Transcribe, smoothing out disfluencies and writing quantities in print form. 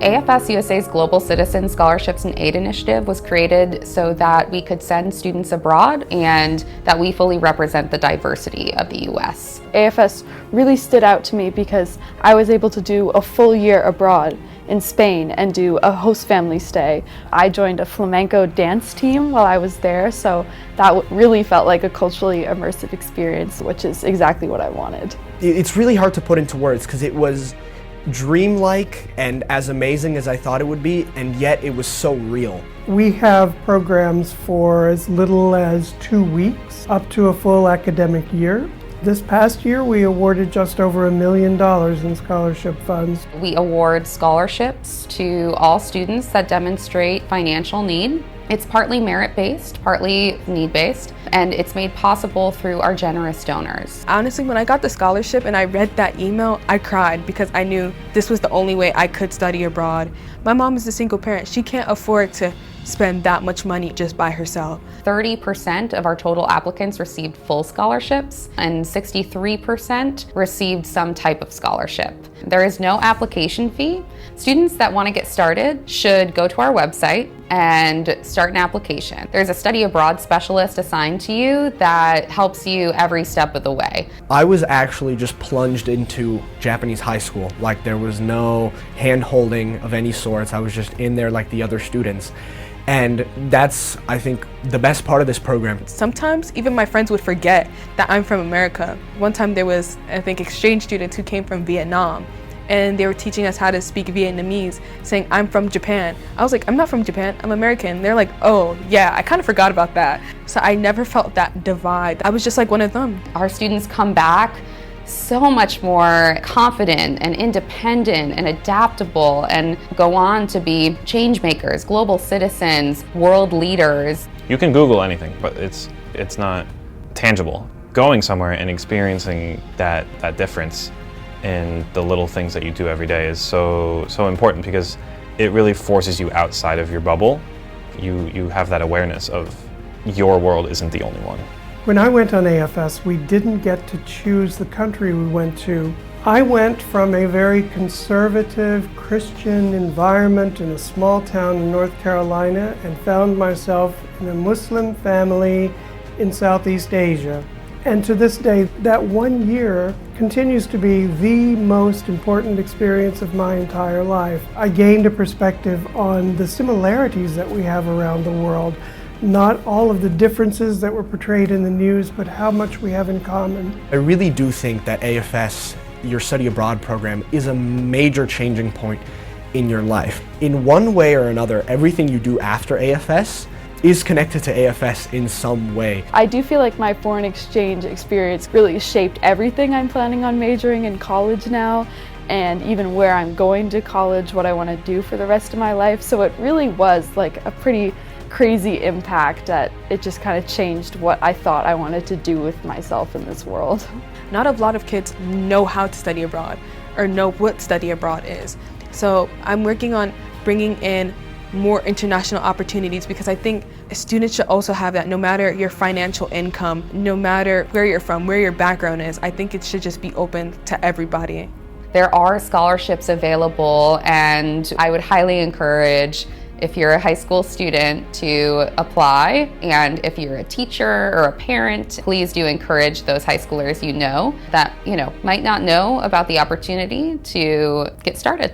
AFS-USA's Global Citizen Scholarships and Aid Initiative was created so that we could send students abroad and that we fully represent the diversity of the U.S. AFS really stood out to me because I was able to do a full year abroad in Spain and do a host family stay. I joined a flamenco dance team while I was there, so that really felt like a culturally immersive experience, which is exactly what I wanted. It's really hard to put into words because it was dreamlike and as amazing as I thought it would be, and yet it was so real. We have programs for as little as 2 weeks up to a full academic year. This past year, we awarded just over $1 million in scholarship funds. We award scholarships to all students that demonstrate financial need. It's partly merit-based, partly need-based, and it's made possible through our generous donors. Honestly, when I got the scholarship and I read that email, I cried because I knew this was the only way I could study abroad. My mom is a single parent. She can't afford to spend that much money just by herself. 30% of our total applicants received full scholarships and 63% received some type of scholarship. There is no application fee. Students that want to get started should go to our website and start an application. There's a study abroad specialist assigned to you that helps you every step of the way. I was actually just plunged into Japanese high school. Like, there was no hand-holding of any sorts. I was just in there like the other students. And that's, I think, the best part of this program. Sometimes even my friends would forget that I'm from America. One time there was, I think, exchange students who came from Vietnam, and they were teaching us how to speak Vietnamese, saying, I'm from Japan. I was like, I'm not from Japan, I'm American. They're like, oh yeah, I kind of forgot about that. So I never felt that divide. I was just like one of them. Our students come back so much more confident and independent and adaptable and go on to be change makers, global citizens, world leaders. You can Google anything, but it's not tangible. Going somewhere and experiencing that difference in the little things that you do every day is so important because it really forces you outside of your bubble. You have that awareness of your world isn't the only one. When I went on AFS, we didn't get to choose the country we went to. I went from a very conservative Christian environment in a small town in North Carolina and found myself in a Muslim family in Southeast Asia. And to this day, that 1 year continues to be the most important experience of my entire life. I gained a perspective on the similarities that we have around the world. Not all of the differences that were portrayed in the news, but how much we have in common. I really do think that AFS, your study abroad program, is a major changing point in your life. In one way or another, everything you do after AFS is connected to AFS in some way. I do feel like my foreign exchange experience really shaped everything I'm planning on majoring in college now, and even where I'm going to college, what I want to do for the rest of my life. So it really was like a pretty crazy impact that it just kind of changed what I thought I wanted to do with myself in this world. Not a lot of kids know how to study abroad or know what study abroad is. So I'm working on bringing in more international opportunities because I think students should also have that no matter your financial income, no matter where you're from, where your background is. I think it should just be open to everybody. There are scholarships available, and I would highly encourage, if you're a high school student, to apply. And if you're a teacher or a parent, please do encourage those high schoolers that might not know about the opportunity to get started.